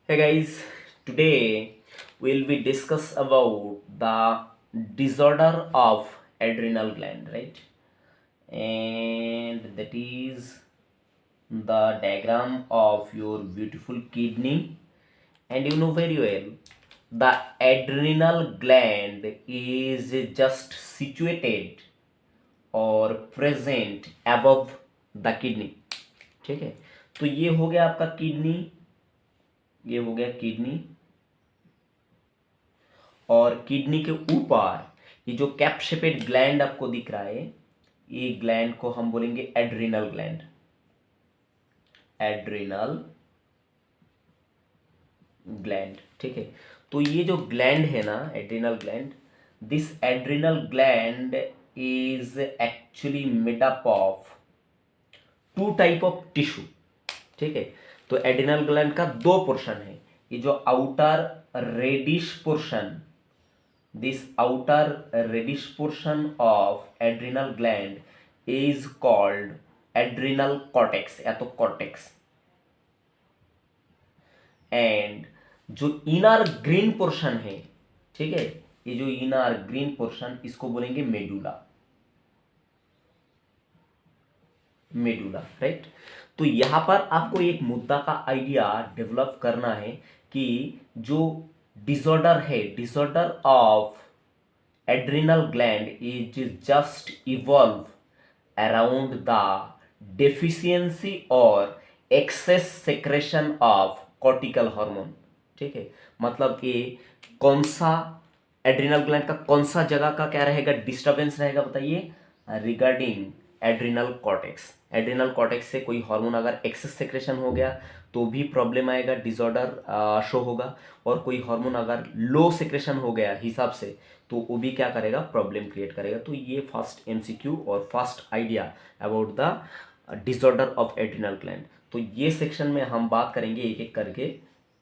Hey guys, today we'll be discuss about the disorder of adrenal gland, right? And that is the diagram of your beautiful kidney. And you know very well, the adrenal gland is just situated और present above the kidney. ठीक है, तो ये हो गया आपका kidney, ये हो गया किडनी, और किडनी के ऊपर ये जो कैप शेपेड ग्लैंड आपको दिख रहा है, ये ग्लैंड को हम बोलेंगे एड्रिनल ग्लैंड. एड्रिनल ग्लैंड, ठीक है. तो ये जो ग्लैंड है ना, adrenal gland, this adrenal gland is actually made up of two type of tissue. ठीक है, तो एड्रिनल ग्लैंड का दो पोर्शन है. ये जो outer reddish portion, this outer reddish portion of adrenal gland is called adrenal cortex या तो cortex. एंड जो इनर ग्रीन पोर्शन है, ठीक है, ये जो इनर ग्रीन पोर्शन, इसको बोलेंगे मेडुला. Medulla, right. तो यहां पर आपको एक मुद्दा का आइडिया डेवलप करना है कि जो डिसऑर्डर है, disorder of adrenal gland is just evolve around the deficiency or excess secretion of cortical hormone. ठीक है, मतलब कि कौन सा एड्रिनल ग्लैंड का कौन सा जगह का क्या रहेगा, डिस्टर्बेंस रहेगा, बताइए. Regarding adrenal cortex. Adrenal cortex से कोई हार्मोन अगर एक्सेस सेक्रेशन हो गया तो भी प्रॉब्लम आएगा, डिसऑर्डर शो होगा. और कोई हार्मोन अगर लो सेक्रेशन हो गया हिसाब से तो वो भी क्या करेगा, प्रॉब्लम क्रिएट करेगा. तो ये फर्स्ट एमसीक्यू और first idea about the disorder of adrenal gland. तो ये सेक्शन में हम बात करेंगे एक एक करके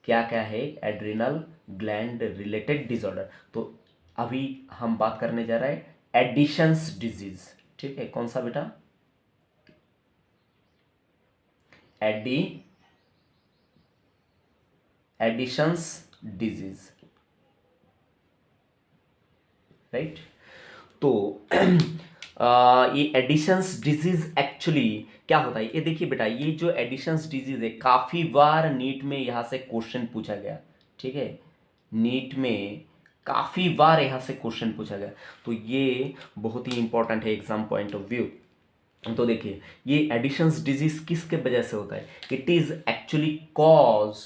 क्या क्या है एड्रिनल ग्लैंड रिलेटेड डिसऑर्डर. तो अभी हम बात करने जा रहे हैं एडिशंस डिजीज. ठीक है, कौन सा बेटा, एडिशंस डिजीज, राइट. तो ये एडिशंस डिजीज एक्चुअली क्या होता है, ये देखिए बेटा, ये जो एडिशंस डिजीज है काफी बार नीट में यहां से क्वेश्चन पूछा गया. ठीक है, नीट में काफी बार यहां से क्वेश्चन पूछा गया. तो ये बहुत ही इंपॉर्टेंट है एग्जाम पॉइंट ऑफ व्यू. तो देखिए, ये एडिशंस डिजीज किसके वजह से होता है, it is actually cause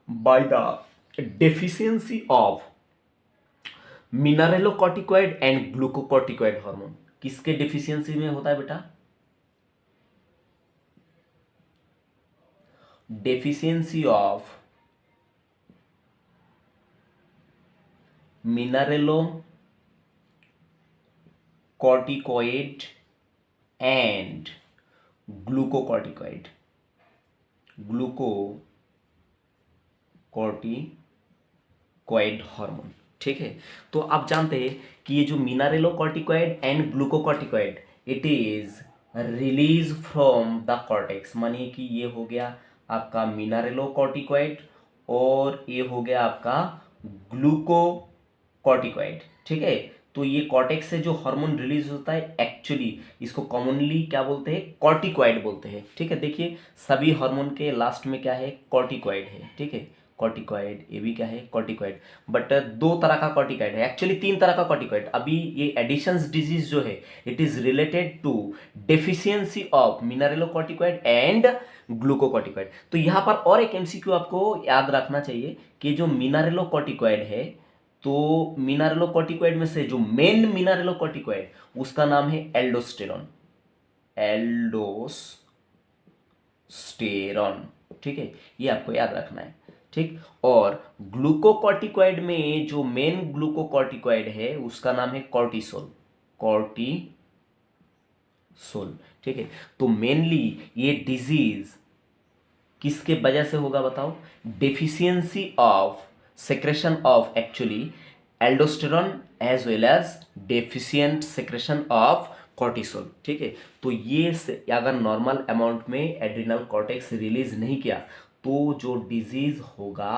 by the deficiency of mineralocorticoid and glucocorticoid hormone. किसके डिफिशियंसी में होता है बेटा, deficiency of mineralocorticoid and glucocorticoid, glucocorticoid hormone. ठीक है, तो आप जानते हैं कि ये जो mineralocorticoid and glucocorticoid, it is release from the cortex. मानिए कि ये हो गया आपका मिनरेलोकॉर्टिकॉइड और ये हो गया आपका ग्लूकोकॉर्टिकॉइड. ठीक है, तो ये कॉर्टेक्स से जो हार्मोन रिलीज होता है एक्चुअली इसको कॉमनली क्या बोलते हैं, कॉर्टिकॉइड बोलते हैं. ठीक है, देखिए सभी हार्मोन के लास्ट में क्या है, कॉर्टिकॉइड है. ठीक है, कॉर्टिकॉइड, ये भी क्या है, कॉर्टिकॉइड. बट दो तरह का कॉर्टिकॉइड है, एक्चुअली तीन तरह का कॉर्टिकॉइड. अभी ये एडिशंस डिजीज जो है it is related to deficiency of mineralocorticoid and glucocorticoid. तो यहाँ पर और एक एमसीक्यू आपको याद रखना चाहिए कि जो मिनरेलोकॉर्टिकॉइड है, तो मिनरेलोकॉर्टिकॉइड में से जो मेन मिनरेलोकॉर्टिकॉइड उसका नाम है एल्डोस्टेरॉन. एल्डोस्टेरॉन, ठीक है, ये आपको याद रखना है. ठीक, और ग्लूकोकॉर्टिकॉइड में जो मेन ग्लूकोकॉर्टिकॉइड है उसका नाम है कॉर्टिसोल. कॉर्टिसोल, ठीक है. तो मेनली ये डिजीज किसके वजह से होगा बताओ, deficiency of secretion of actually aldosterone as well as deficient secretion of cortisol. ठीक है, तो ये अगर नॉर्मल अमाउंट में एड्रिनल कॉर्टेक्स रिलीज नहीं किया तो जो डिजीज होगा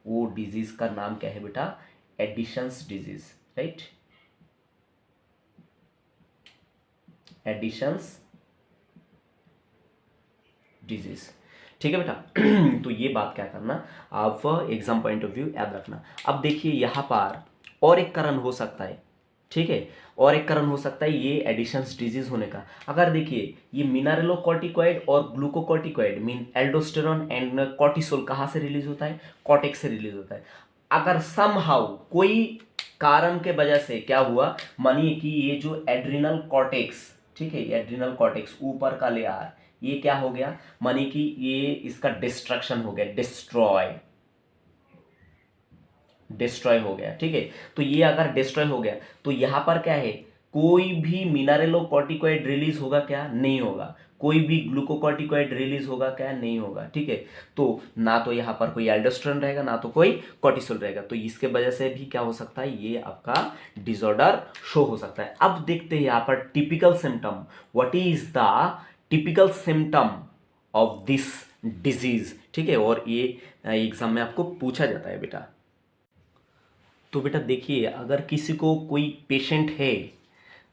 वो डिजीज का नाम क्या है बेटा? Addison's disease, right? Addison's disease, ठीक है बेटा। तो ये बात क्या करना, आप एग्जाम पॉइंट ऑफ व्यू याद रखना। अब देखिए यहाँ पर और एक कारण हो सकता है, ठीक है, और एक कारण हो सकता है ये एडिशंस डिजीज होने का। अगर देखिए ये मिनरेलोकॉर्टिकॉइड और glucocorticoid mean aldosterone and cortisol कहाँ से रिलीज होता है? कॉर्टेक्स से रिलीज होता है। अगर समहाउ कोई कारण के वजह से क्या हुआ, मानिए कि ये जो एड्रिनल कॉर्टेक्स, ठीक है, एड्रिनल कॉर्टेक्स ऊपर का लेयर, ये क्या हो गया, मानिए कि ये इसका डिस्ट्रक्शन हो गया, डिस्ट्रॉय हो गया, ठीक है। तो ये अगर डिस्ट्रॉय हो गया तो यहां पर क्या है, कोई भी मिनरेलोकॉर्टिकॉइड रिलीज होगा क्या? नहीं होगा। कोई भी ग्लूकोकॉर्टिकॉइड रिलीज होगा क्या? नहीं होगा, ठीक है। तो ना तो यहां पर कोई एल्डोस्टेरोन रहेगा, ना तो कोई कॉर्टिसोल रहेगा, तो इसके वजह से भी क्या हो सकता है, ये आपका डिसऑर्डर शो हो सकता है। अब देखते हैं यहां पर typical symptom, what is the typical symptom of this disease, ठीक है। और ये एग्जाम में आपको पूछा जाता है बेटा। तो बेटा देखिए, अगर किसी को कोई पेशेंट है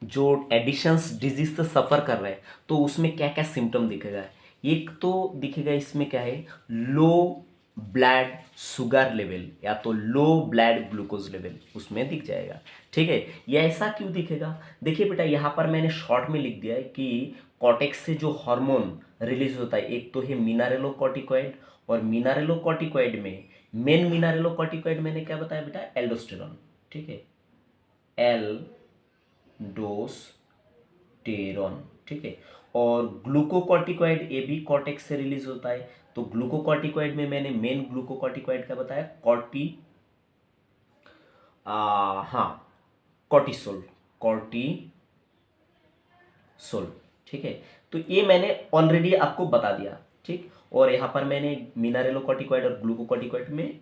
जो एडिशंस डिजीज से सफ़र कर रहा है तो उसमें क्या क्या सिम्टम दिखेगा? एक तो दिखेगा इसमें क्या है, लो ब्लड शुगर लेवल या तो लो ब्लड ग्लूकोज लेवल उसमें दिख जाएगा, ठीक है। ये ऐसा क्यों दिखेगा? देखिए बेटा यहाँ पर मैंने शॉर्ट में लिख दिया है कि कॉर्टेक्स से जो हार्मोन रिलीज होता है, एक तो है मिनरेलोकॉर्टिकॉइड, और मिनरेलोकॉर्टिकॉइड में मेन मिनरेलोकॉर्टिकॉइड मैंने क्या बताया बेटा? एल्डोस्टेरॉन, ठीक है, एल्डोस्टेरॉन, ठीक है। और ग्लूकोकॉर्टिकॉइड ये भी कॉर्टेक्स से रिलीज होता है, तो ग्लूकोकॉर्टिकॉइड में मैंने मेन ग्लूकोकॉर्टिकॉइड क्या बताया? हाँ, कॉर्टिसोल, कॉर्टिसोल, ठीक है। तो ये मैंने ऑलरेडी आपको बता दिया, ठीक। और यहाँ पर मैंने मिनरेलोकॉर्टिकॉइड और ग्लूकोकॉर्टिकॉइड में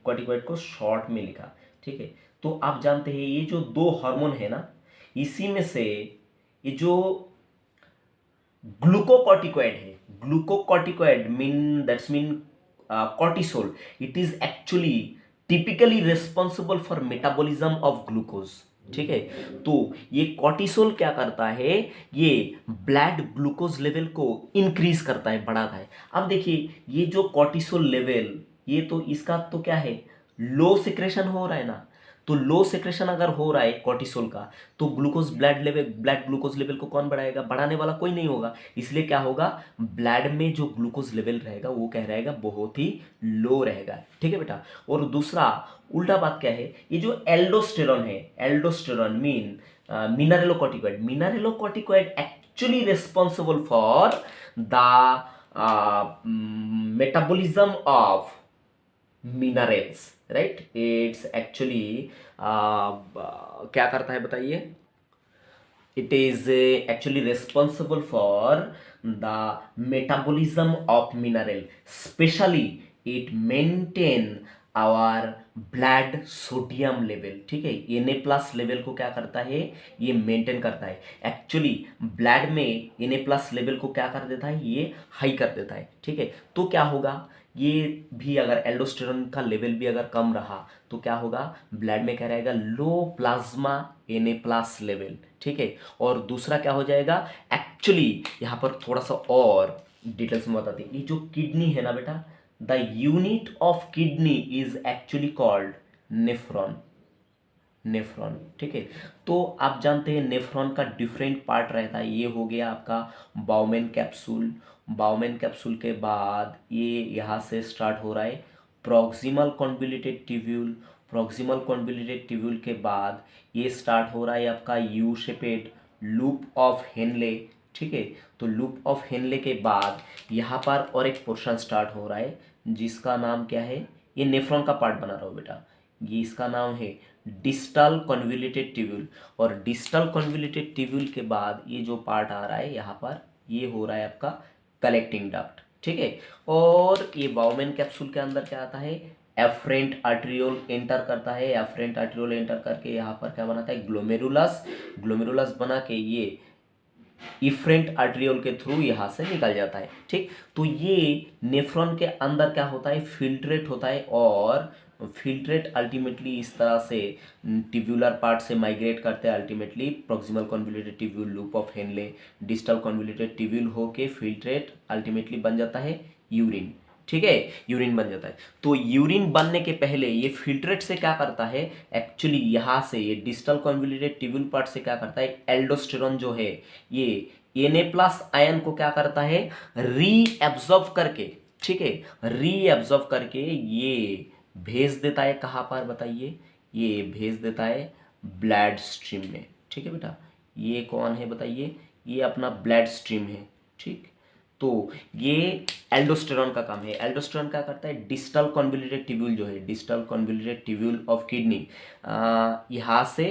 कॉर्टिकॉइड को शॉर्ट में लिखा, ठीक है। तो आप जानते हैं ये जो दो हार्मोन है ना, इसी में से ये जो ग्लूकोकॉर्टिकॉइड है, glucocorticoid mean cortisol, it is actually typically responsible for metabolism of glucose, ठीक है। तो ये कॉर्टिसोल क्या करता है, ये ब्लड ग्लूकोज लेवल को इंक्रीज करता है, बढ़ाता है। अब देखिए ये जो कॉर्टिसोल लेवल, ये तो इसका तो क्या है, लो सिक्रेशन हो रहा है ना। तो लो सिक्रेशन अगर हो रहा है कॉर्टिसोल का, तो ग्लूकोज ब्लड ग्लूकोज लेवल को कौन बढ़ाएगा? बढ़ाने वाला कोई नहीं होगा। इसलिए क्या होगा, ब्लड में जो ग्लूकोज लेवल रहेगा वो क्या रहेगा, बहुत ही लो रहेगा, ठीक है बेटा। और दूसरा उल्टा बात क्या है, ये जो एल्डोस्टेरॉन है, aldosterone mean mineralocorticoid actually responsible for the metabolism of minerals, right. It's actually क्या करता है बताइए? It is actually responsible for the metabolism of mineral, specially it maintain our blood sodium level, ठीक है। Na प्लस लेवल को क्या करता है, ये मेंटेन करता है। एक्चुअली ब्लड में Na प्लस लेवल को क्या कर देता है, ये हाई कर देता है, ठीक है। तो क्या होगा, ये भी अगर एल्डोस्टेरॉन का लेवल भी अगर कम रहा तो क्या होगा, ब्लड में क्या रहेगा, लो प्लाज्मा Na प्लस लेवल, ठीक है। और दूसरा क्या हो जाएगा, एक्चुअली यहाँ पर थोड़ा सा और डिटेल्स में बताते हैं। ये जो किडनी है ना बेटा, the unit of kidney is actually called nephron, nephron, ठीक है। तो आप जानते हैं नेफ्रॉन का डिफरेंट पार्ट रहता है। ये हो गया आपका बाउमेन कैप्सूल, बाउमेन कैप्सूल के बाद ये यहाँ से स्टार्ट हो रहा है proximal convoluted tubule, proximal convoluted tubule के बाद ये स्टार्ट हो रहा है आपका you shaped loop of Henle, ठीक है। तो लूप ऑफ हेनले के बाद यहाँ पर और एक पोर्शन स्टार्ट हो रहा है जिसका नाम क्या है, ये नेफ्रॉन का पार्ट बना रहा हो बेटा, ये इसका नाम है डिस्टल कॉन्वोल्यूटेड ट्यूब्यूल। और डिस्टल कॉन्वोल्यूटेड ट्यूब्यूल के बाद ये जो पार्ट आ रहा है यहाँ पर, ये हो रहा है आपका कलेक्टिंग डक्ट, ठीक है। और ये बाउमेन कैप्सूल के अंदर क्या आता है, एफरेंट आर्ट्रियोल एंटर करता है, एफरेंट आर्ट्रियोल एंटर करके यहाँ पर क्या बनाता है, ग्लोमेरुलस, ग्लोमेरुलस बना के ये इफरेंट आर्टरियोल के थ्रू यहाँ से निकल जाता है। ठीक, तो ये नेफ्रॉन के अंदर क्या होता है, फिल्ट्रेट होता है, और फिल्ट्रेट अल्टीमेटली इस तरह से ट्यूब्यूलर पार्ट से माइग्रेट करते हैं, ultimately proximal convoluted tubule, loop of Henle, distal convoluted tubule होके फिल्ट्रेट अल्टीमेटली बन जाता है यूरिन। ठीक है, यूरिन बन जाता है। तो यूरिन बनने के पहले ये फिल्ट्रेट से क्या करता है, एक्चुअली यहाँ से ये डिस्टल कॉन्वोल्यूटेड ट्यूब्यूल पार्ट से क्या करता है, एल्डोस्टेरॉन जो है ये Na+ आयन को क्या करता है, रीएब्जॉर्ब करके, ठीक है, रीएब्जॉर्ब करके ये भेज देता है कहाँ पर बताइए, ये भेज देता है ब्लड स्ट्रीम में। ठीक है बेटा, ये कौन है बताइए, ये अपना ब्लड स्ट्रीम है। ठीक, तो ये एल्डोस्टेरॉन का काम है। एल्डोस्टेरॉन क्या करता है, डिस्टल कॉन्वोल्यूटेड ट्यूब्यूल जो है, distal convoluted tubule of kidney, यहाँ से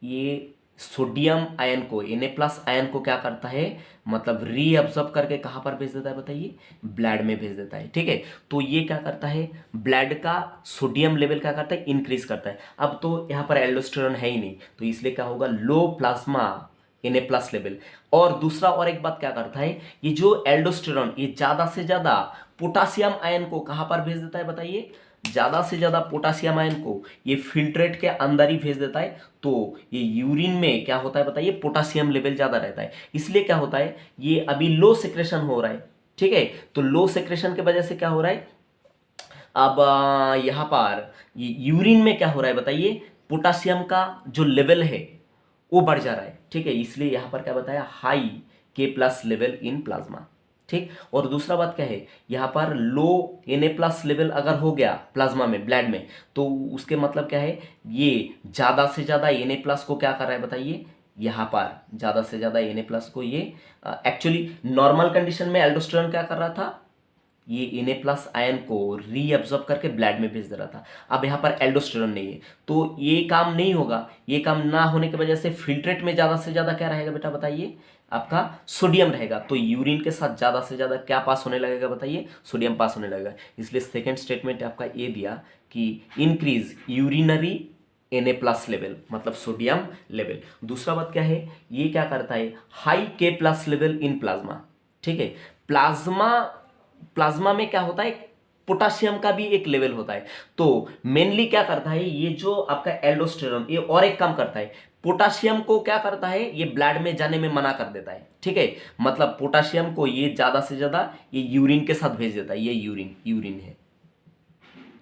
ये सोडियम आयन को, Na+ आयन को क्या करता है, मतलब रीअब्जॉर्ब करके कहाँ पर भेज देता है बताइए, ब्लड में भेज देता है। ठीक है, तो ये क्या करता है, ब्लड का सोडियम लेवल क्या करता है, इंक्रीज करता है। अब तो यहाँ पर एल्डोस्टेरॉन है ही नहीं, तो इसलिए क्या होगा, लो प्लाज्मा Na+ लेवल। और दूसरा और एक बात क्या करता है, ये जो एल्डोस्टेरॉन ये ज़्यादा से ज़्यादा पोटासियम आयन को कहाँ पर भेज देता है बताइए, ज़्यादा से ज़्यादा पोटासियम आयन को ये फिल्ट्रेट के अंदर ही भेज देता है। तो ये यूरिन में क्या होता है बताइए, पोटासियम लेवल ज़्यादा रहता है, इसलिए क्या होता है, ये अभी लो सेक्रेशन हो रहा है। ठीक है, तो लो सेक्रेशन की वजह से क्या हो रहा है, अब यहाँ पर ये यूरिन में क्या हो रहा है बताइए, पोटासियम का जो लेवल है वो बढ़ जा रहा है। ठीक है, इसलिए यहाँ पर क्या बताया, high K+ level in plasma. ठीक, और दूसरा बात क्या है, यहाँ पर लो Na+ लेवल अगर हो गया प्लाज्मा में, ब्लड में, तो उसके मतलब क्या है, ये ज़्यादा से ज़्यादा Na+ को क्या कर रहा है बताइए, यहाँ पर ज़्यादा से ज़्यादा Na+ को ये एक्चुअली नॉर्मल कंडीशन में एल्डोस्टेरॉन क्या कर रहा था, ये Na+ आयन को रीअब्जॉर्ब करके ब्लड में भेज दे रहा था। अब यहाँ पर एल्डोस्टेरॉन नहीं है, तो ये काम नहीं होगा। ये काम ना होने की वजह से फिल्ट्रेट में ज़्यादा से ज़्यादा क्या रहेगा बेटा बताइए, आपका सोडियम रहेगा। तो यूरिन के साथ ज़्यादा से ज़्यादा क्या पास होने लगेगा बताइए, सोडियम पास होने लगेगा। इसलिए सेकेंड स्टेटमेंट आपका ये दिया कि इंक्रीज यूरिनरी Na+ लेवल, मतलब सोडियम लेवल। दूसरा बात क्या है, ये क्या करता है, high K+ level in plasma. ठीक है, प्लाज्मा में क्या होता है, पोटासियम का भी एक लेवल होता है। तो मेनली क्या करता है, ये जो आपका एल्डोस्टेरॉन ये और एक काम करता है, पोटासियम को क्या करता है, ये ब्लड में जाने में मना कर देता है। ठीक है, मतलब पोटासियम को ये ज्यादा से ज्यादा ये यूरिन के साथ भेज देता है, ये यूरिन है,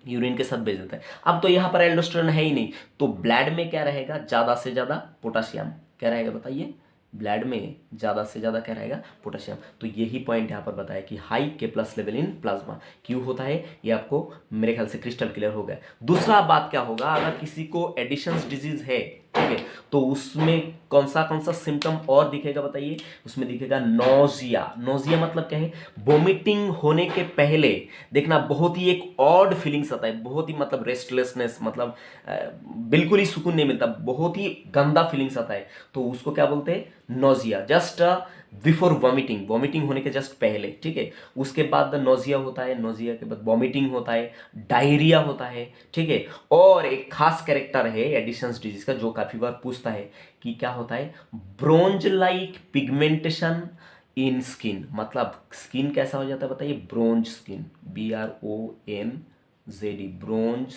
यूरिन के साथ भेज देता है। अब तो यहाँ पर एल्डोस्टेरॉन है ही नहीं, तो ब्लड में क्या रहेगा, ज्यादा से ज्यादा पोटासियम क्या रहेगा बताइए, ब्लड में ज़्यादा से ज़्यादा क्या रहेगा, पोटेशियम। तो यही पॉइंट यहाँ पर बताया कि high K+ level in plasma क्यों होता है, ये आपको मेरे ख्याल से क्रिस्टल क्लियर हो गया। दूसरा बात क्या होगा, अगर किसी को एडिशंस डिजीज है, ठीक है, तो उसमें कौन सा सिम्टम और दिखेगा बताइए, उसमें दिखेगा नोजिया। नोजिया मतलब क्या है, वोमिटिंग होने के पहले देखना बहुत ही एक ऑड फीलिंग्स आता है, बहुत ही मतलब रेस्टलेसनेस, मतलब बिल्कुल ही सुकून नहीं मिलता, बहुत ही गंदा फीलिंग्स आता है। तो उसको क्या बोलते हैं, nausea, just before vomiting, vomiting होने के जस्ट पहले। ठीक है, उसके बाद नोजिया होता है, नोजिया के बाद वॉमिटिंग होता है, डायरिया होता है। ठीक है, और एक खास कैरेक्टर है एडिशंस डिजीज का जो काफी बार पूछता है कि क्या होता है, bronze like pigmentation in skin, मतलब स्किन कैसा हो जाता है बताइए, bronze skin, BRONZ, bronze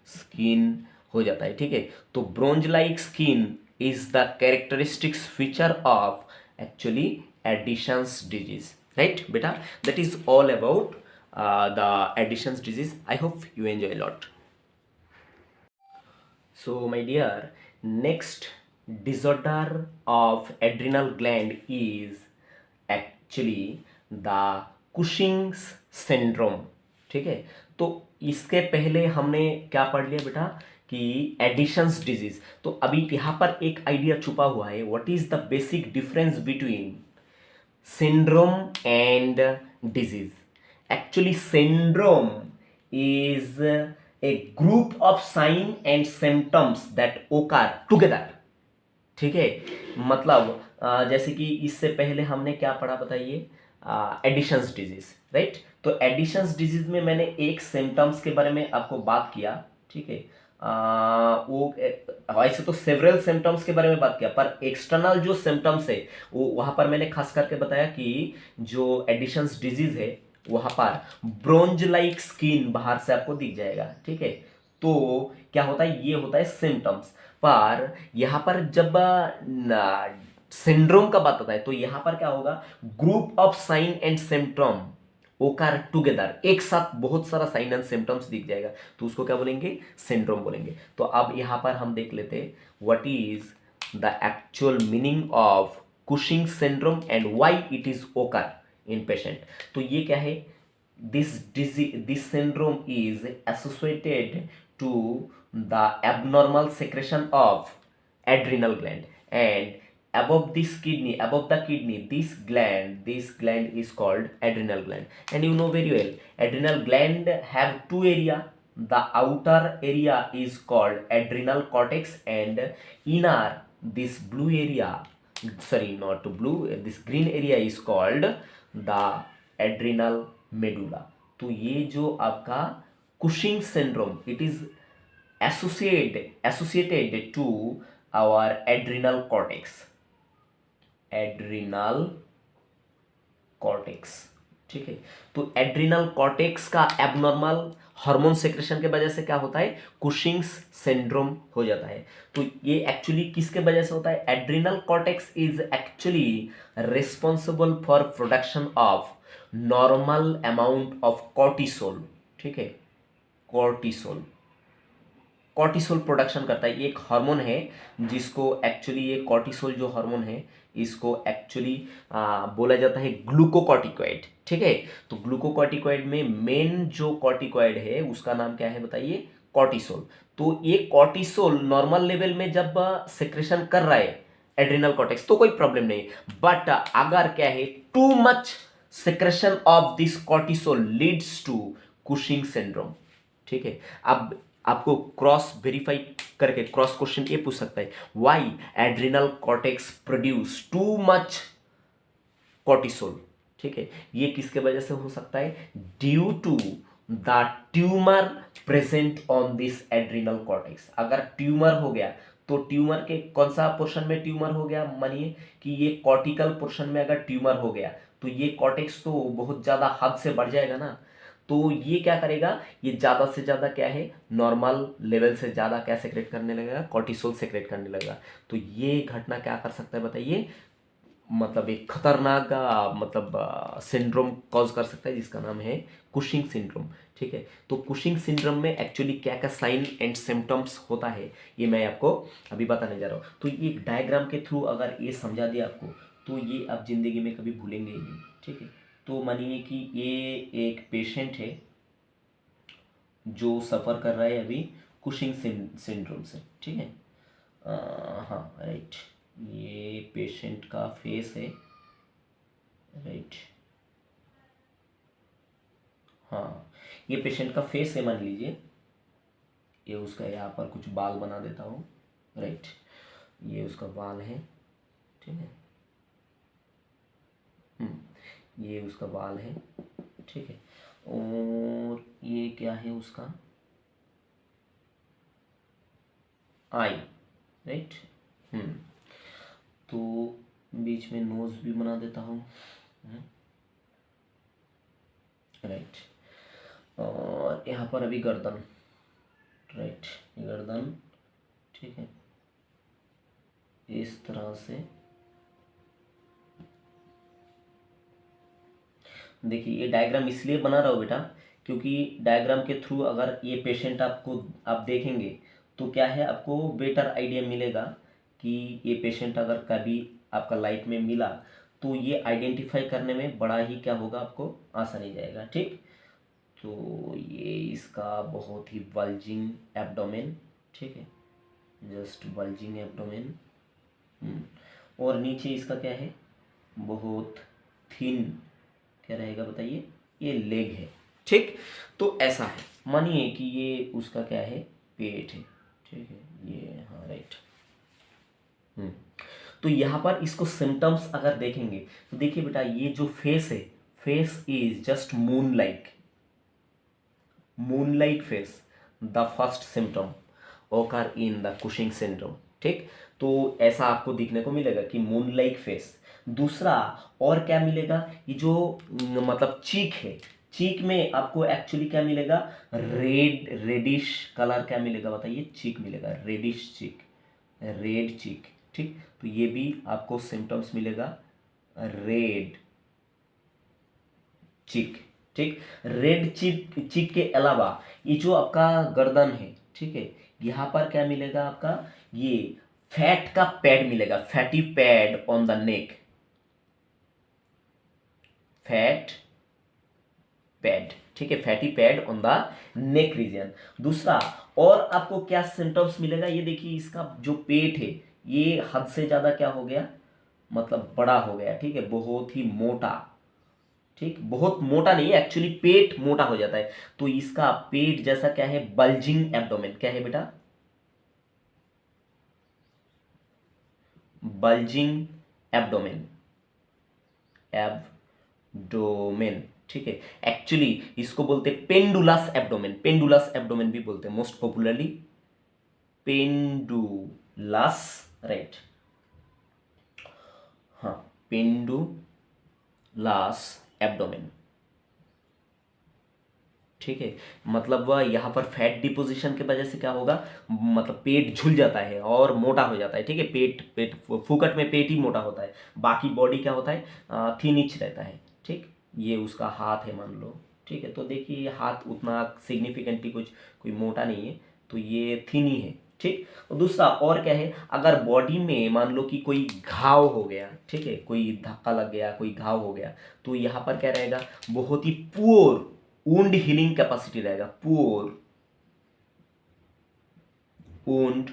skin हो जाता है। ठीक है, तो bronze like skin is the characteristics feature of actually Addison's disease, right बेटा, that is all about the Addison's disease. I hope you enjoy lot. So my dear, next disorder of adrenal gland is actually the Cushing's syndrome। ठीक है, तो इसके पहले हमने क्या पढ़ लिया बेटा कि एडिशंस डिजीज। तो अभी यहाँ पर एक आइडिया छुपा हुआ है, what is the basic difference between syndrome and disease। Actually syndrome is a group of sign and symptoms that occur together। ठीक है, मतलब जैसे कि इससे पहले हमने क्या पढ़ा बताइए, एडिशंस डिजीज, राइट। तो एडिशंस डिजीज में मैंने एक सिम्टम्स के बारे में आपको बात किया। ठीक है, वो ऐसे तो सेवरल सिम्टम्स के बारे में बात किया, पर एक्सटर्नल जो सिम्टम्स है वो वहां पर मैंने खास करके बताया कि जो एडिशंस डिजीज है वहां पर ब्रोंज लाइक स्किन बाहर से आपको दिख जाएगा, ठीक है। तो क्या होता है, ये होता है सिम्टम्स। पर यहाँ पर जब सिंड्रोम का बात आता है तो यहाँ पर क्या होगा, group of sine and symptom ओकर टुगेदर, एक साथ बहुत सारा साइन एंड सिम्टम्स दिख जाएगा, तो उसको क्या बोलेंगे, सिंड्रोम बोलेंगे। तो अब यहाँ पर हम देख लेते हैं what is the actual meaning of Cushing syndrome and why it is ओकर इन पेशेंट। तो ये क्या है, this syndrome is associated to the abnormal secretion of adrenal gland, and above the kidney, this gland is called adrenal gland. And you know very well, adrenal gland have two area. The outer area is called adrenal cortex, and inner, this blue area, sorry, not blue, this green area is called the adrenal medulla. तो ये जो आपका Cushing syndrome, it is associated to our adrenal cortex, adrenal cortex, ठीक है। तो adrenal cortex का abnormal hormone secretion के वजह से क्या होता है, कुशिंग्स सिंड्रोम हो जाता है। तो ये एक्चुअली किसके वजह से होता है, adrenal cortex is actually responsible for production of normal amount of cortisol, ठीक है। कॉर्टिसोल, कॉर्टिसोल प्रोडक्शन करता है, ये एक हार्मोन है जिसको एक्चुअली, ये कॉर्टिसोल जो हार्मोन है इसको एक्चुअली बोला जाता है ग्लूकोकॉर्टिकॉइड, ठीक है। तो ग्लूकोकॉर्टिकॉइड में मेन जो कॉर्टिकॉइड है उसका नाम क्या है बताइए, कॉर्टिसोल। तो ये कॉर्टिसोल नॉर्मल लेवल में जब सेक्रेशन कर रहा है एड्रिनल कॉर्टेक्स तो कोई प्रॉब्लम नहीं, बट अगर क्या है, too much secretion of this cortisol leads to Cushing syndrome, ठीक है। अब आपको क्रॉस वेरीफाई करके क्रॉस क्वेश्चन ये पूछ सकता है, why adrenal cortex produce too much cortisol, ठीक है। ये किसके वजह से हो सकता है, due to the tumour present on this adrenal cortex. अगर ट्यूमर हो गया तो ट्यूमर के कौन सा पोर्शन में ट्यूमर हो गया, मानिए कि ये कॉर्टिकल पोर्शन में अगर ट्यूमर हो गया तो ये कॉर्टेक्स तो बहुत ज़्यादा हद से बढ़ जाएगा ना। तो ये क्या करेगा, ये ज़्यादा से ज़्यादा क्या है, नॉर्मल लेवल से ज़्यादा क्या सेक्रेट करने लगेगा, कॉर्टिसोल सेक्रेट करने लगेगा। तो ये घटना क्या कर सकता है बताइए, मतलब एक खतरनाक मतलब सिंड्रोम कॉज कर सकता है जिसका नाम है कुशिंग सिंड्रोम, ठीक है। तो कुशिंग सिंड्रोम में एक्चुअली क्या क्या साइन एंड सिम्टम्स होता है ये मैं आपको अभी बताने जा रहा हूँ। तो ये डायग्राम के थ्रू अगर ये समझा दिया आपको तो ये आप जिंदगी में कभी भूलेंगे ही नहीं, ठीक है। तो मानिए कि ये एक पेशेंट है जो सफ़र कर रहा है अभी कुशिंग सिंड्रोम से, ठीक है। हाँ राइट, ये पेशेंट का फेस है, राइट। हाँ, ये पेशेंट का फेस है मान लीजिए, ये उसका यहाँ पर कुछ बाल बना देता हूँ, राइट। ये उसका बाल है, ठीक है। ये उसका बाल है, ठीक है। और ये क्या है उसका आई, राइट। तो बीच में नोज भी बना देता हूँ, राइट। और यहाँ पर अभी गर्दन, राइट, गर्दन, ठीक है। इस तरह से देखिए, ये डायग्राम इसलिए बना रहा हूँ बेटा क्योंकि डायग्राम के थ्रू अगर ये पेशेंट आपको आप देखेंगे तो क्या है, आपको बेटर आइडिया मिलेगा कि ये पेशेंट अगर कभी आपका लाइफ में मिला तो ये आइडेंटिफाई करने में बड़ा ही क्या होगा, आपको आसानी जाएगा, ठीक। तो ये इसका बहुत ही बल्जिंग एब्डोमेन, ठीक है, जस्ट बल्जिंग एब्डोमेन। और नीचे इसका क्या है, बहुत थिन क्या रहेगा बताइए, ये लेग है, ठीक। तो ऐसा है, मानिए कि ये उसका क्या है, पेट है, ठीक है, ये हाँ राइट। तो यहाँ पर इसको सिम्टम्स अगर देखेंगे तो देखिए बेटा, ये जो फेस है, face is just moon like face, the first symptom. occur in the Cushing syndrome। ठीक, तो ऐसा आपको देखने को मिलेगा कि मून लाइक फेस। दूसरा और क्या मिलेगा, ये जो मतलब चीक है, चीक में आपको एक्चुअली क्या मिलेगा, रेडिश कलर क्या मिलेगा बताइए, चीक मिलेगा, रेडिश चीक, रेड चीक। ठीक, तो ये भी आपको सिम्टम्स मिलेगा, रेड चीक। ठीक, रेड चीक, चीक के अलावा ये जो आपका गर्दन है, ठीक है, यहाँ पर क्या मिलेगा आपका, ये फैट का पैड मिलेगा, fatty pad on the neck, fat pad. ठीक है, fatty pad on the neck region. दूसरा और आपको क्या सिम्टम्स मिलेगा, ये देखिए, इसका जो पेट है ये हद से ज्यादा क्या हो गया, मतलब बड़ा हो गया। ठीक है, बहुत ही मोटा। ठीक, बहुत मोटा नहीं, एक्चुअली पेट मोटा हो जाता है, तो इसका पेट जैसा क्या है, बल्जिंग एब्डोमेन। क्या है बेटा, बल्जिंग एब्डोमेन, एब्डोमेन। ठीक है, एक्चुअली इसको बोलते हैं पेंडुलस एब्डोमेन, पेंडुलस एब्डोमेन भी बोलते हैं मोस्ट पॉपुलरली, पेंडुलस, राइट, हाँ, पेंडुलस एब्डोमेन। ठीक है, मतलब यहाँ पर फैट डिपोजिशन के वजह से क्या होगा, मतलब पेट झुल जाता है और मोटा हो जाता है। ठीक है, पेट पेट फुकट में पेट ही मोटा होता है, बाकी बॉडी क्या होता है, थिनिच रहता है। ठीक, ये उसका हाथ है मान लो। ठीक है, तो देखिए ये हाथ उतना सिग्निफिकेंटली कुछ कोई मोटा नहीं है, तो ये थिन ही है। ठीक, और दूसरा और क्या है, अगर बॉडी में मान लो कि कोई घाव हो गया, ठीक है, कोई धक्का लग गया, कोई घाव हो गया, तो यहाँ पर क्या रहेगा, बहुत ही पुअर वुंड हीलिंग कैपेसिटी रहेगा, पुअर वुंड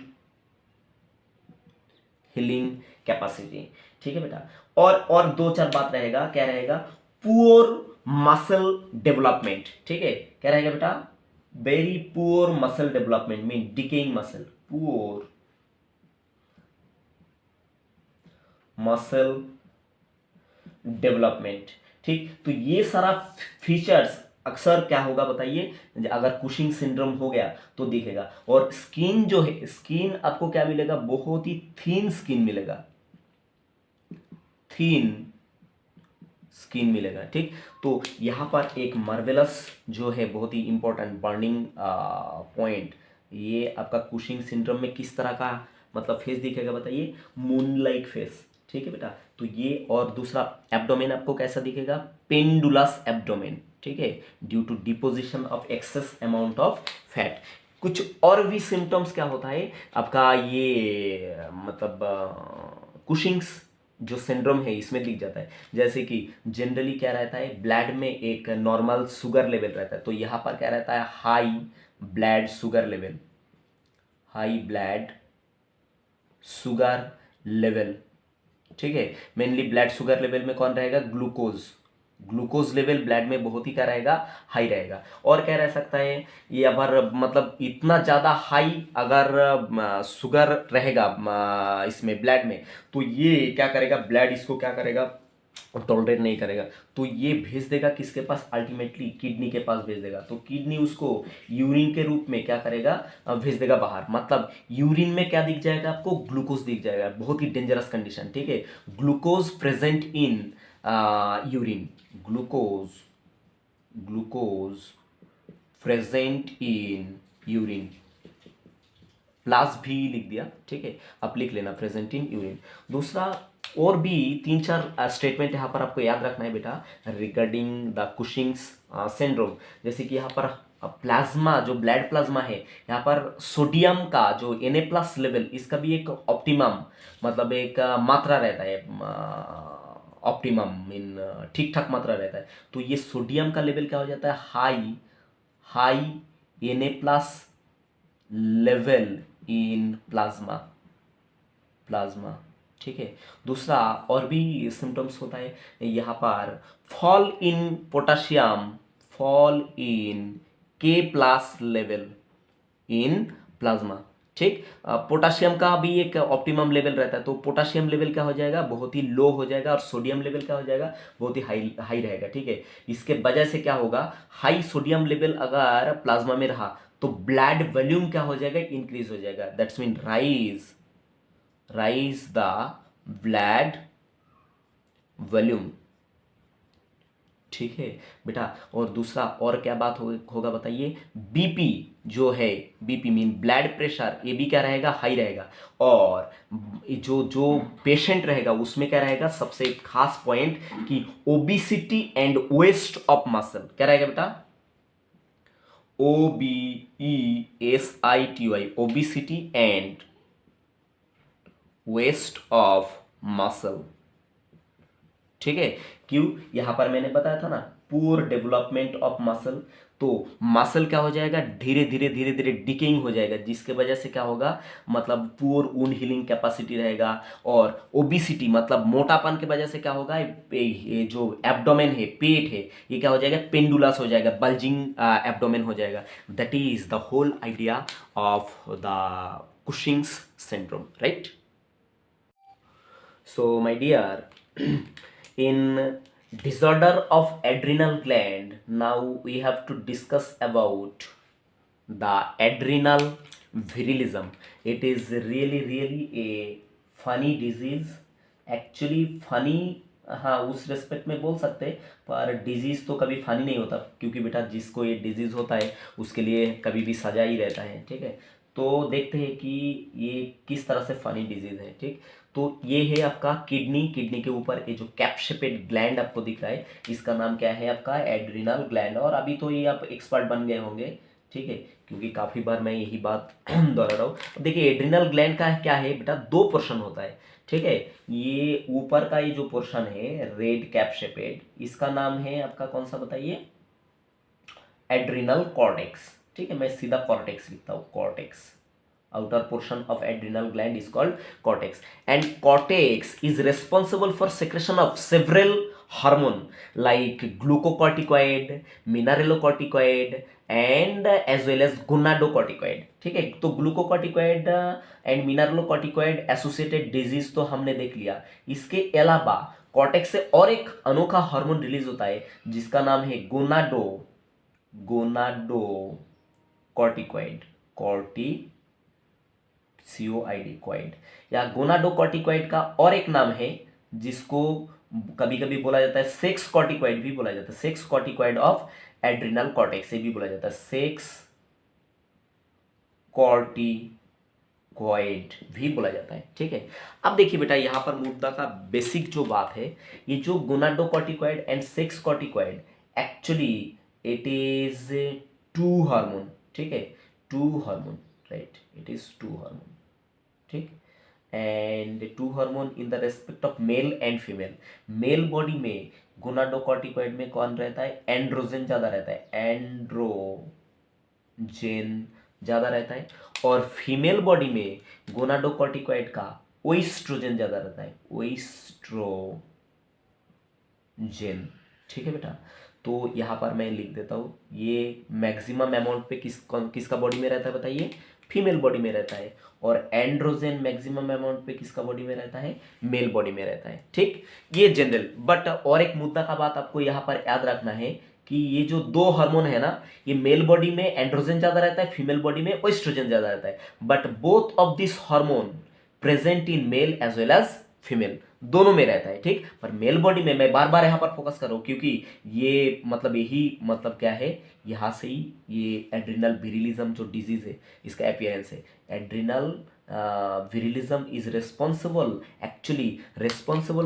हीलिंग कैपेसिटी। ठीक है बेटा, और दो चार बात रहेगा, क्या रहेगा, पुअर मसल डेवलपमेंट। ठीक है, क्या रहेगा बेटा, very poor muscle development, mean decaying muscle, poor muscle development. ठीक, तो ये सारा फीचर्स अक्सर क्या होगा बताइए, अगर कुशिंग सिंड्रोम हो गया तो दिखेगा। और स्किन जो है, स्किन आपको क्या मिलेगा, बहुत ही थीन स्किन मिलेगा, थीन स्किन मिलेगा। ठीक, तो यहाँ पर एक मार्वेलस जो है, बहुत ही इंपॉर्टेंट बर्निंग पॉइंट, ये आपका कुशिंग सिंड्रोम में किस तरह का मतलब फेस दिखेगा बताइए, मून लाइक फेस। ठीक है बेटा, तो ये, और दूसरा एब्डोमेन आपको कैसा दिखेगा, पेंडुलस एब्डोमेन। ठीक है, due to deposition of excess amount of fat. कुछ और भी सिम्टम्स क्या होता है आपका, ये मतलब कुशिंग्स जो सिंड्रोम है इसमें दिख जाता है। जैसे कि जनरली क्या रहता है, ब्लड में एक नॉर्मल शुगर लेवल रहता है, तो यहाँ पर क्या रहता है, high blood sugar level, high blood sugar level. ठीक है, मेनली ब्लड शुगर लेवल में कौन रहेगा, ग्लूकोज, ग्लूकोज लेवल ब्लड में बहुत ही क्या रहेगा, हाई रहेगा। और क्या रह सकता है, ये अगर मतलब इतना ज़्यादा हाई अगर शुगर रहेगा इसमें ब्लड में, तो ये क्या करेगा, ब्लड इसको क्या करेगा, टॉलरेट नहीं करेगा, तो ये भेज देगा किसके पास, अल्टीमेटली किडनी के पास भेज देगा। तो किडनी उसको यूरिन के रूप में क्या करेगा, भेज देगा बाहर। मतलब यूरिन में क्या दिख जाएगा आपको, ग्लूकोज दिख जाएगा, बहुत ही डेंजरस कंडीशन। ठीक है, glucose present in urine, glucose, glucose present in urine, plus भी लिख दिया। ठीक है, आप लिख लेना प्रेजेंट इन यूरिन। दूसरा और भी तीन चार स्टेटमेंट यहाँ पर आपको याद रखना है बेटा, रिगार्डिंग द कुशिंग्स सिंड्रोम। जैसे कि यहाँ पर प्लाज्मा, जो ब्लड प्लाज्मा है, यहाँ पर सोडियम का जो Na+ लेवल, इसका भी एक ऑप्टिमम, मतलब एक मात्रा रहता है, ऑप्टिमम मीन ठीक ठाक मात्रा रहता है। तो ये सोडियम का लेवल क्या हो जाता है, high, high Na+ level in plasma, plasma. ठीक है, दूसरा और भी सिम्टम्स होता है यहाँ पर, fall in potassium, fall in K+ level in plasma. ठीक, पोटाशियम का भी एक ऑप्टिमम लेवल रहता है, तो पोटाशियम लेवल क्या हो जाएगा, बहुत ही लो हो जाएगा, और सोडियम लेवल क्या हो जाएगा, बहुत ही हाई हाई रहेगा। ठीक है, इसके वजह से क्या होगा, हाई सोडियम लेवल अगर प्लाज्मा में रहा तो ब्लड वॉल्यूम क्या हो जाएगा, इंक्रीज हो जाएगा। That's mean rise the blood volume. ठीक है बेटा। और दूसरा और क्या बात होगा बताइए, बीपी जो है, बीपी मीन ब्लड प्रेशर, ये भी क्या रहेगा, हाई रहेगा। और जो जो पेशेंट रहेगा उसमें क्या रहेगा, सबसे खास पॉइंट कि obesity and waste of muscle, क्या रहेगा बेटा, OBESITY, obesity and waste of muscle. ठीक है। क्यों, यहां पर मैंने बताया था ना, पुअर डेवलपमेंट ऑफ मसल। तो मसल क्या हो जाएगा, धीरे धीरे धीरे धीरे डिकेइंग हो जाएगा, जिसके वजह से क्या होगा, मतलब पुअर वुंड हीलिंग कैपेसिटी रहेगा। और ओबिसिटी मतलब मोटापन की वजह से क्या होगा, ये जो एब्डोमेन है, पेट है, ये क्या हो जाएगा, पेंडुलस हो जाएगा, बल्जिंग एब्डोमेन हो जाएगा। That is the whole idea of the Cushing's syndrome, right. So, my dear, in disorder of adrenal gland, now we have to discuss about the adrenal virilism. It is really a funny disease. Actually funny, हाँ उस respect में बोल सकते हैं, पर disease तो कभी funny नहीं होता, क्योंकि बेटा जिसको ये डिजीज होता है उसके लिए कभी भी सजा ही रहता है। ठीक है, तो देखते हैं कि ये किस तरह से फनी डिजीज है। ठीक, तो ये है आपका किडनी के ऊपर ये जो कैप्शेपेट ग्लैंड आपको दिख रहा है, इसका नाम क्या है, आपका एड्रिनल ग्लैंड। और अभी तो ये आप एक्सपर्ट बन गए होंगे, ठीक है, क्योंकि काफ़ी बार मैं यही बात दोहरा रहा हूँ। देखिए एड्रिनल ग्लैंड का क्या है बेटा, दो पोर्शन होता है। ठीक है, ये ऊपर का ये जो पोर्शन है रेड कैप्शेपेट, इसका नाम है आपका कौन सा बताइए, एड्रिनल कॉर्टेक्स। ठीक है, मैं सीधा कॉर्टेक्स लिखता हूँ, cortex. outer portion of adrenal gland is called cortex, and cortex is responsible for secretion of several hormone like glucocorticoid, mineralocorticoid and as well as gonadocorticoid। ठीक है, तो glucocorticoid and mineralocorticoid associated disease तो हमने देख लिया। इसके अलावा cortex से और एक अनोखा हार्मोन रिलीज होता है जिसका नाम है गोनाडोकॉर्टिकॉइड, कॉर्टिकॉइड या गोनाडोकॉर्टिकॉइड का और एक नाम है जिसको कभी कभी बोला जाता है सेक्स कॉर्टिकॉइड भी बोला जाता है, sex corticoid of adrenal cortex से भी बोला जाता है, सेक्स कॉर्टिकॉइड भी बोला जाता है। ठीक है, अब देखिए बेटा यहाँ पर मुद्दा का बेसिक जो बात है, ये जो gonadocorticoid and sex corticoid, actually it is two hormone. ठीक है, two hormone, right, it is two hormone. ठीक, and two hormone in the respect of male and female. Male body में गोनाडोकॉर्टिकॉइड में कौन रहता है, एंड्रोजन ज्यादा रहता है, एंड्रोजन ज्यादा रहता है। और फीमेल बॉडी में गोनाडोकॉर्टिकॉइड का ओएस्ट्रोजन ज्यादा रहता है, ओएस्ट्रोजन। ठीक है बेटा, तो यहाँ पर मैं लिख देता हूँ, ये मैक्सिमम अमाउंट पे किसका बॉडी में रहता है बताइए, फीमेल बॉडी में रहता है। और एंड्रोजन मैक्सिमम अमाउंट पे किसका बॉडी में रहता है, मेल बॉडी में रहता है। ठीक, ये जनरल। बट और एक मुद्दा का बात आपको यहाँ पर याद रखना है कि ये जो दो हार्मोन है ना, ये मेल बॉडी में एंड्रोजन ज्यादा रहता है, फीमेल बॉडी में ओएस्ट्रोजन ज्यादा रहता है। But both of this hormone present in male as well as female, दोनों में रहता है। ठीक, पर मेल बॉडी में मैं बार बार यहाँ पर फोकस कर रहा हूँ क्योंकि ये मतलब यही मतलब क्या है, यहाँ से ही ये एड्रिनल विरिलिज्म जो डिजीज है इसका अपियरेंस है। Adrenal virilism is responsible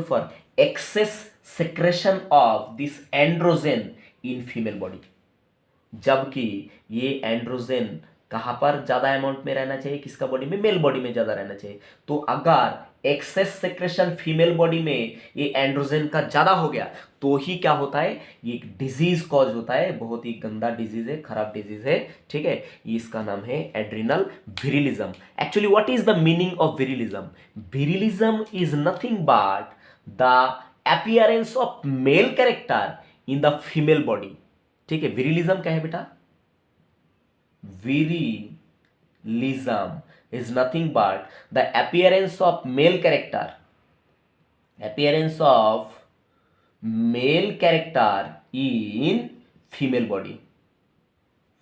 for excess secretion of this androgen in female body, जबकि ये एंड्रोजन कहाँ पर ज्यादा अमाउंट में रहना चाहिए, किसका बॉडी में, मेल बॉडी में ज्यादा रहना चाहिए। तो अगर एक्सेस सेक्रेशन फीमेल बॉडी में ये एंड्रोजन का ज्यादा हो गया तो ही क्या होता है, ये एक डिजीज कॉज होता है, बहुत ही गंदा डिजीज है, खराब डिजीज है। ठीक है, इसका नाम है adrenal virilism. Actually what is the meaning of virilism, virilism is nothing but the appearance of male character in the female body. ठीक है, विरिलिज्म क्या है बेटा, virilism is nothing but the appearance of male character in female body,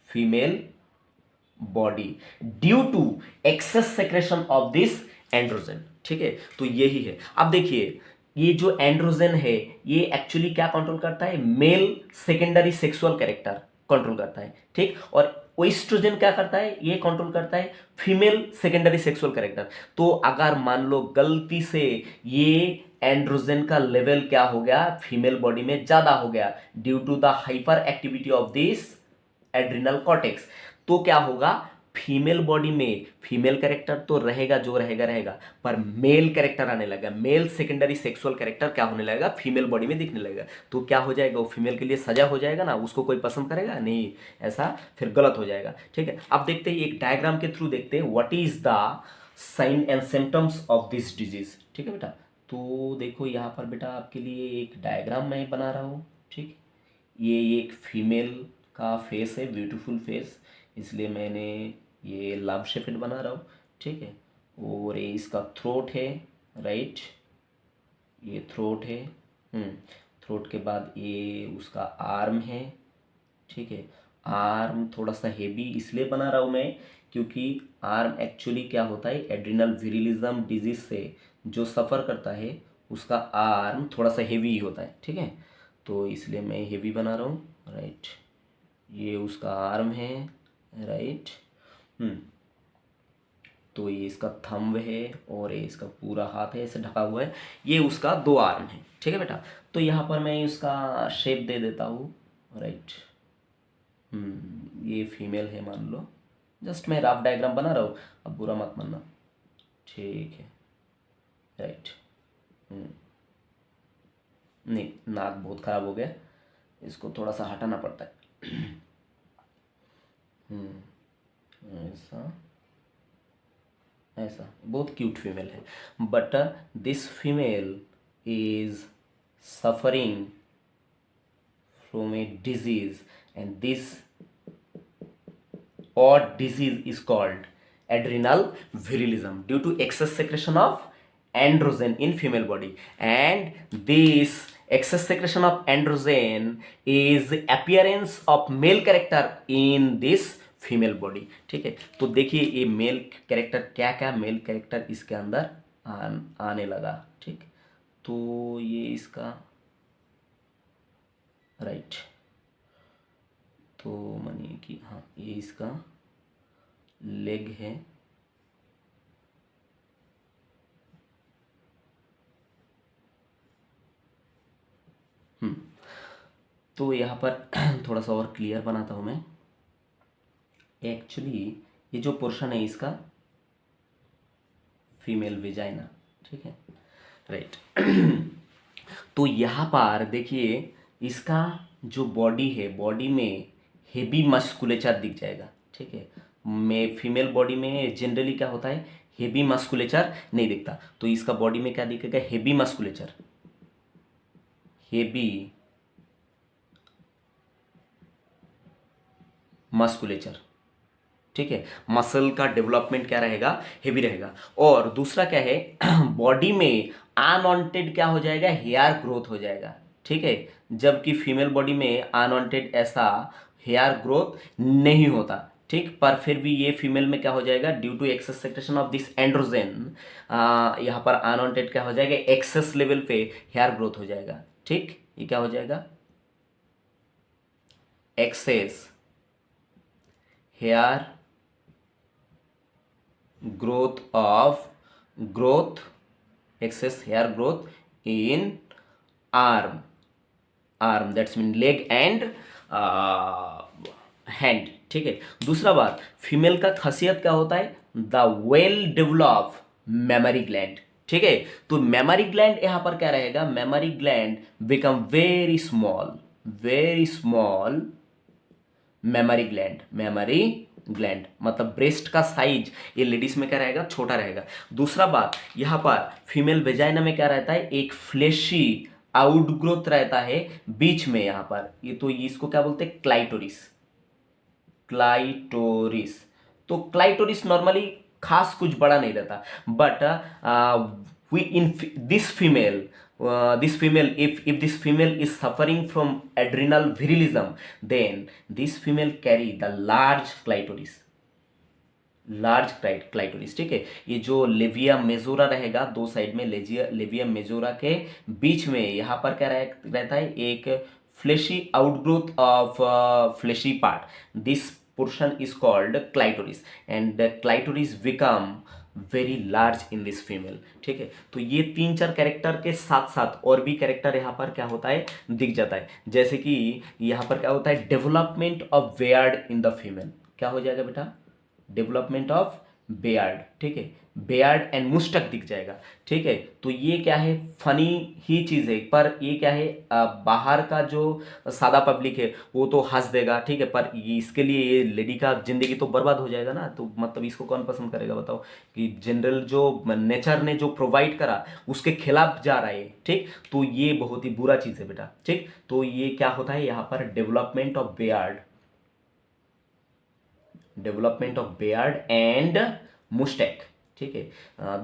female body due to excess secretion of this androgen. ठीक है, तो यही है। अब देखिए ये जो एंड्रोजन है ये एक्चुअली क्या कंट्रोल करता है, male secondary sexual character control करता है। ठीक, और ओएस्ट्रोजन क्या करता है, ये कंट्रोल करता है फीमेल सेकेंडरी सेक्सुअल कैरेक्टर। तो अगर मान लो गलती से ये एंड्रोजन का लेवल क्या हो गया, फीमेल बॉडी में ज्यादा हो गया due to the hyper activity of this adrenal cortex, तो क्या होगा, फीमेल बॉडी में फीमेल कैरेक्टर तो रहेगा, जो रहेगा रहेगा, पर मेल कैरेक्टर आने लगा, मेल सेकेंडरी सेक्सुअल कैरेक्टर क्या होने लगेगा, फीमेल बॉडी में दिखने लगेगा। तो क्या हो जाएगा, वो फीमेल के लिए सजा हो जाएगा ना, उसको कोई पसंद करेगा नहीं, ऐसा फिर गलत हो जाएगा। ठीक है, अब देखते हैं एक डायग्राम के थ्रू देखते हैं what is the sign and symptoms of this disease. ठीक है बेटा, तो देखो यहाँ पर बेटा आपके लिए एक डायग्राम मैं बना रहा हूँ। ठीक, ये एक फीमेल का फेस है, ब्यूटीफुल फेस, इसलिए मैंने ये लव शेपेड बना रहा हूँ। ठीक है, और ये इसका थ्रोट है, राइट, ये थ्रोट है। थ्रोट के बाद ये उसका आर्म है। ठीक है, आर्म थोड़ा सा हेवी इसलिए बना रहा हूँ मैं क्योंकि आर्म एक्चुअली क्या होता है, एड्रिनल विरिलिज्म डिजीज से जो सफ़र करता है उसका आर्म थोड़ा सा हेवी ही होता है। ठीक है, तो इसलिए मैं हेवी बना रहा हूँ, राइट। ये उसका आर्म है, राइट। तो ये इसका थंब है और ये इसका पूरा हाथ है, ऐसे ढका हुआ है, ये उसका दो आर्म है। ठीक है बेटा, तो यहाँ पर मैं उसका शेप दे देता हूँ, राइट। ये फीमेल है मान लो, जस्ट मैं रफ डायग्राम बना रहा हूँ, अब बुरा मत मानना। ठीक है, राइट। नहीं, नाक बहुत ख़राब हो गया, इसको थोड़ा सा हटाना पड़ता है। ऐसा ऐसा बहुत क्यूट फीमेल है, but this female is suffering from a disease and this or disease is called adrenal virilism due to excess secretion of androgen in female body, and this excess secretion of androgen is appearance of male character in this female body. ठीक है, तो देखिए ये male character, क्या क्या male character इसके अंदर आने लगा। ठीक, तो ये इसका, राइट, तो मानिए कि हाँ ये इसका लेग है, तो यहाँ पर थोड़ा सा और क्लियर बनाता हूँ मैं। एक्चुअली ये जो पोर्शन है इसका फीमेल विजाइना। ठीक है, राइट। तो यहाँ पर देखिए इसका जो बॉडी है, बॉडी में हेवी मस्कुलेचर दिख जाएगा। ठीक है, में फीमेल बॉडी में जनरली क्या होता है, हेवी मस्कुलेचर नहीं दिखता, तो इसका बॉडी में क्या दिखेगा, हेवी मस्कुलेचर, हेवी मस्कुलेचर। ठीक है, मसल का डेवलपमेंट क्या रहेगा, हेवी रहेगा। और दूसरा क्या है, बॉडी में अनवांटेड क्या हो जाएगा, हेयर ग्रोथ हो जाएगा। ठीक है, जबकि फीमेल बॉडी में अनवांटेड ऐसा हेयर ग्रोथ नहीं होता। ठीक, पर फिर भी ये फीमेल में क्या हो जाएगा, due to excess secretion of this androgen, यहाँ पर अनवांटेड क्या हो जाएगा, एक्सेस लेवल पे हेयर ग्रोथ हो जाएगा। ठीक, ये क्या हो जाएगा, excess hair growth excess hair growth in arm that's mean leg and hand। ठीक है, दूसरा बात, फीमेल का खासियत क्या होता है, the well develop memory gland. ठीक है, तो मेमोरी ग्लैंड यहाँ पर क्या रहेगा, memory gland become very small memory gland मतलब ब्रेस्ट का साइज ये लेडीज में क्या रहेगा, छोटा रहेगा। दूसरा बात, यहाँ पर फीमेल वेजाइना में क्या रहता है, एक फ्लेशी आउटग्रोथ रहता है बीच में, यहाँ पर ये, तो इसको क्या बोलते हैं, क्लाइटोरिस। तो क्लाइटोरिस नॉर्मली खास कुछ बड़ा नहीं रहता, but we in this female if this female is suffering from adrenal virilism, then this female carry the large clitoris। Large clitoris, ठीक है। ये जो लेविया मेजोरा रहेगा दो साइड में, लेविया मेजोरा के बीच में यहाँ पर क्या रहता है, एक fleshy outgrowth of fleshy part, this portion is called clitoris and the clitoris become very large in this female, ठीक है। तो ये तीन चार कैरेक्टर के साथ साथ और भी कैरेक्टर यहाँ पर क्या होता है, दिख जाता है। जैसे कि यहाँ पर क्या होता है, development of Baird in the female, क्या हो जाएगा बेटा, डेवलपमेंट ऑफ बेयर्ड, ठीक है, बेयर्ड एंड मुस्टक दिख जाएगा, ठीक है। तो ये क्या है, फनी ही चीज़ है, पर ये क्या है, बाहर का जो सादा पब्लिक है वो तो हंस देगा, ठीक है, पर इसके लिए ये लेडी का जिंदगी तो बर्बाद हो जाएगा ना, तो मतलब इसको कौन पसंद करेगा बताओ, कि जनरल जो नेचर ने जो प्रोवाइड करा उसके खिलाफ जा रहा है, ठीक। तो ये बहुत ही बुरा चीज़ है बेटा, ठीक। तो ये क्या होता है यहाँ पर, development of Baird, development of Baird and Moustache, ठीक है,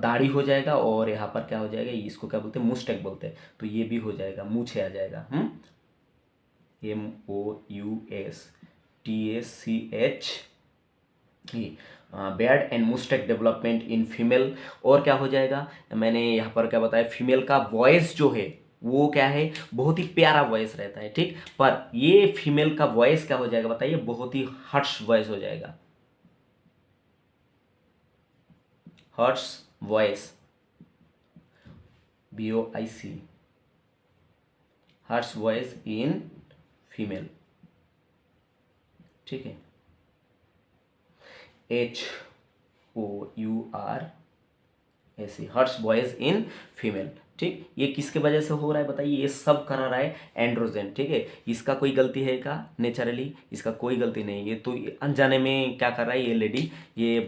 दाढ़ी हो जाएगा और यहाँ पर क्या हो जाएगा, इसको क्या बोलते हैं, मुस्टैक बोलते हैं, तो ये भी हो जाएगा, मूछे आ जाएगा, MOUSTACH, Baird and Moustache development in female. और क्या हो जाएगा, मैंने यहाँ पर क्या बताया, फीमेल का वॉइस जो है वो क्या है, बहुत ही प्यारा वॉइस रहता है, ठीक। पर ये फीमेल का वॉइस क्या हो जाएगा बताइए, बहुत ही हर्ष वॉइस हो जाएगा, harsh voice, VOIC, harsh voice in female, ठीक है, HOURSE, harsh voice in female, ठीक। ये किसके वजह से हो रहा है बताइए, ये सब करा रहा है एंड्रोजन, ठीक है। इसका कोई गलती है क्या, नेचुरली इसका कोई गलती नहीं, ये तो अनजाने में क्या कर रहा है ये लेडी, ये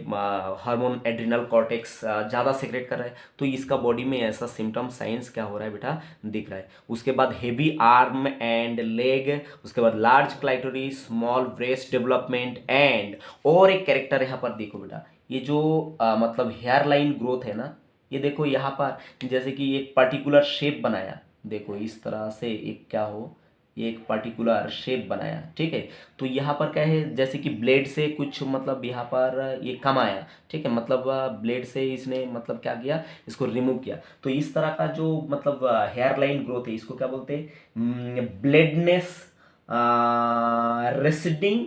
हार्मोन एड्रिनल कॉर्टेक्स ज़्यादा सेक्रेट कर रहा है, तो इसका बॉडी में ऐसा सिम्टम साइंस क्या हो रहा है बेटा, दिख रहा है। उसके बाद हेवी आर्म एंड लेग, उसके बाद large clitoris, small breast development and, और एक कैरेक्टर यहाँ पर देखो बेटा, ये जो मतलब हेयर लाइन ग्रोथ है ना, ये देखो यहाँ पर जैसे कि एक पर्टिकुलर शेप बनाया, देखो इस तरह से एक क्या हो, ये एक पर्टिकुलर शेप बनाया, ठीक है। तो यहाँ पर क्या है, जैसे कि ब्लेड से कुछ मतलब यहाँ पर ये कम आया, ठीक है, मतलब ब्लेड से इसने मतलब क्या किया, इसको रिमूव किया, तो इस तरह का जो मतलब हेयर लाइन ग्रोथ है इसको क्या बोलते हैं, ब्लेडनेस रेसिडिंग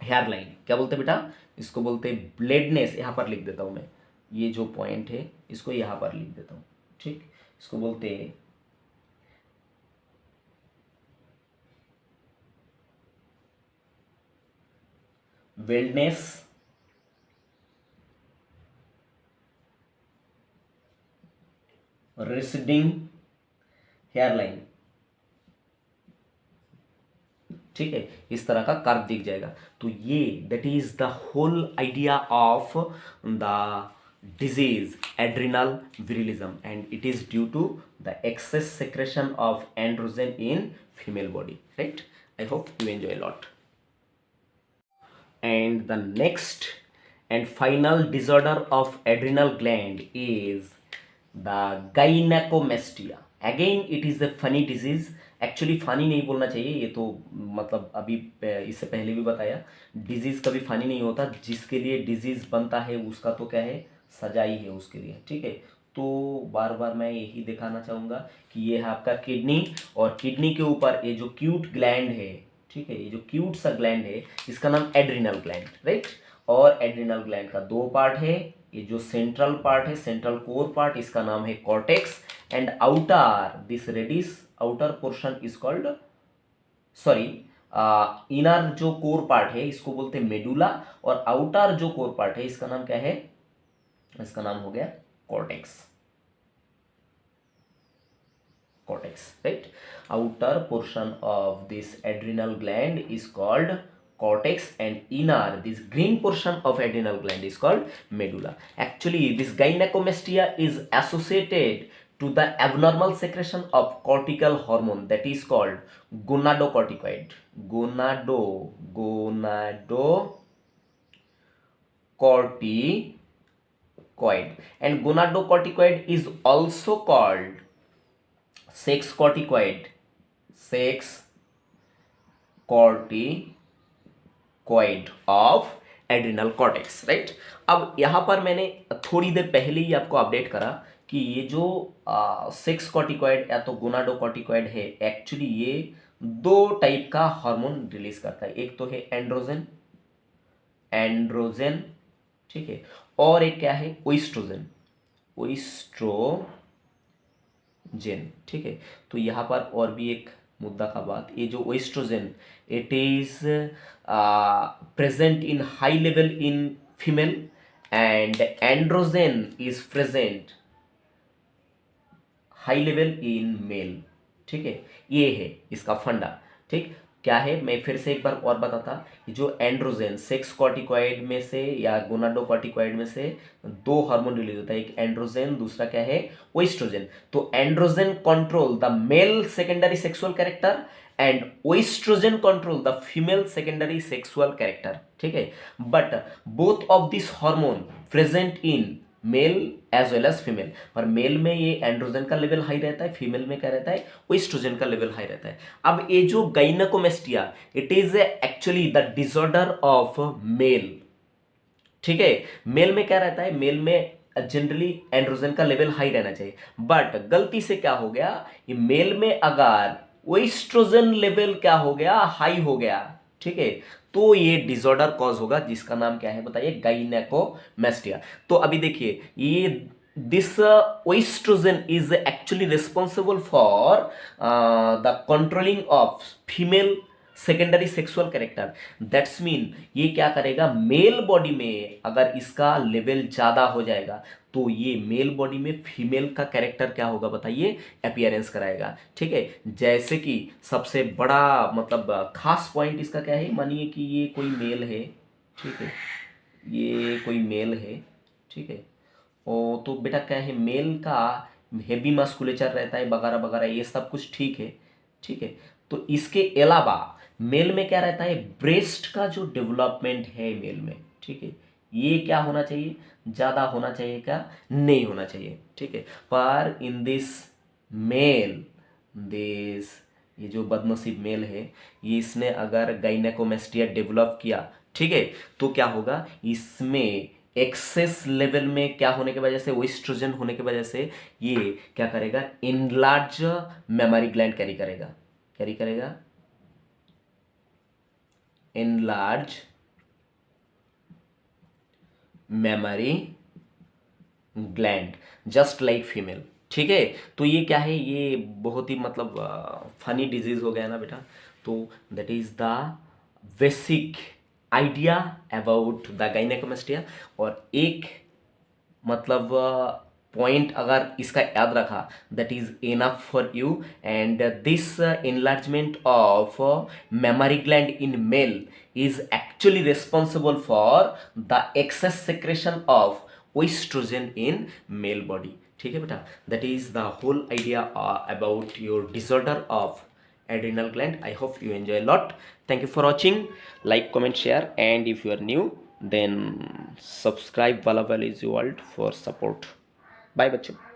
हेयर लाइन, क्या बोलते हैं बेटा, इसको बोलते हैं ब्लेडनेस, यहाँ पर लिख देता हूँ मैं, ये जो पॉइंट है इसको यहाँ पर लिख देता हूँ, ठीक। इसको बोलते हैं वेलनेस रेसिडिंग हेयर लाइन, ठीक है, इस तरह का कर्व दिख जाएगा। तो ये that is the whole idea of the disease adrenal virilism and it is due to the excess secretion of androgen in female body, right? I hope you enjoy a lot. And the next and final disorder of adrenal gland is the gynecomastia. Again it is a funny disease, actually funny नहीं बोलना चाहिए, ये तो मतलब अभी इससे पहले भी बताया, डिजीज़ कभी फनी नहीं होता, जिसके लिए डिजीज़ बनता है उसका तो क्या है, सजा ही है उसके लिए, ठीक है। तो बार बार मैं यही दिखाना चाहूँगा कि ये है आपका किडनी, और किडनी के ऊपर ये जो क्यूट ग्लैंड है, ठीक है, ये जो क्यूट सा ग्लैंड है इसका नाम एड्रिनल ग्लैंड, राइट। और एड्रिनल ग्लैंड का दो पार्ट है, ये जो सेंट्रल पार्ट है, सेंट्रल कोर पार्ट, इसका नाम है cortex, and outer this reddish outer portion is called, sorry, inner जो कोर पार्ट है इसको बोलते हैं मेडुला, और आउटर जो कोर पार्ट है इसका नाम क्या है, इसका नाम हो गया cortex, cortex, right? Outer portion of this adrenal gland is called cortex, and inner this green portion of adrenal gland is called medulla. Actually this gynecomastia is associated to the abnormal secretion of cortical hormone that is called gonadocorticoid, gonadocorticoid, and gonadocorticoid is also called sex corticoid, sex corticoid of adrenal cortex, right. अब यहाँ पर मैंने थोड़ी देर पहले ही आपको update करा कि ये जो सेक्स कॉर्टिकॉइड या तो गोनाडोकॉर्टिकॉइड है, एक्चुअली ये दो टाइप का हार्मोन रिलीज करता है। एक तो है एंड्रोजन, एंड्रोजन, ठीक है, और एक क्या है, ओइस्ट्रोजन, ओइस्ट्रोजन, ठीक है। तो यहाँ पर और भी एक मुद्दा का बात, ये जो oestrogen, it is present in high level in female and androgen is present high level in male, ठीक है। ये है इसका फंडा, ठीक। क्या है, मैं फिर से एक बार और बताता, कि जो एंड्रोजन सेक्स कॉर्टिकॉइड में से या गोनाडोकॉर्टिकॉइड में से दो हार्मोन रिलीज होता है, एक एंड्रोजन, दूसरा क्या है, ओइस्ट्रोजन। तो androgen control the male secondary sexual character and oestrogen control the female secondary sexual character, ठीक है। But both of this hormone present in male as well as female, पर मेल में ये एंड्रोजन का लेवल हाई रहता है, female में क्या रहता है, ओएस्ट्रोजन का लेवल हाई रहता है। अब ये जो gynecomastia, it is actually the disorder of male, ठीक है। मेल में क्या रहता है, मेल में जनरली एंड्रोजन का लेवल हाई रहना चाहिए, बट गलती से क्या हो गया, ये मेल में अगर ओएस्ट्रोजन लेवल क्या हो गया, हाई हो गया, ठीक है, तो ये डिसऑर्डर कॉज होगा, जिसका नाम क्या है बताइए, गाइनेकोमेस्टिया। तो अभी देखिए, ये this oestrogen is actually responsible for the controlling of female secondary sexual character. That's mean ये क्या करेगा, मेल बॉडी में अगर इसका लेवल ज्यादा हो जाएगा, तो ये मेल बॉडी में फीमेल का कैरेक्टर क्या होगा बताइए, अपीयरेंस कराएगा, ठीक है। जैसे कि सबसे बड़ा मतलब खास पॉइंट इसका क्या है, मानिए कि ये कोई मेल है, ठीक है, ये कोई मेल है, ठीक है। ओ तो बेटा क्या है, मेल का हेवी मस्कुलेचर रहता है वगैरह वगैरह, ये सब कुछ ठीक है, ठीक है। तो इसके अलावा मेल में क्या रहता है, ब्रेस्ट का जो डेवलपमेंट है मेल में, ठीक है, ये क्या होना चाहिए, ज़्यादा होना चाहिए, क्या नहीं होना चाहिए, ठीक है। पर इन दिस मेल, दिस ये जो बदनसीब मेल है, ये इसने अगर गाइनेकोमेस्टिया डेवलप किया, ठीक है, तो क्या होगा, इसमें एक्सेस लेवल में क्या होने की वजह से, ओएस्ट्रोजन होने की वजह से ये क्या करेगा, इनलार्ज मेमोरी ग्लैंड कैरी करेगा, कैरी करेगा enlarge memory gland, just like female, ठीक है। तो ये क्या है, ये बहुत ही मतलब फनी डिजीज हो गया ना बेटा। तो that is the basic idea about the gynaecomastia. और एक मतलब पॉइंट अगर इसका याद रखा, that is enough for you. And this enlargement of mammary gland in male is actually responsible for the excess secretion of oestrogen in male body, ठीक है बेटा। that is the whole idea about your disorder of adrenal gland. I hope you enjoy a lot. Thank you for watching. Like, comment, share, and if you are new then subscribe Valabali is world for support. Bye बच्चों।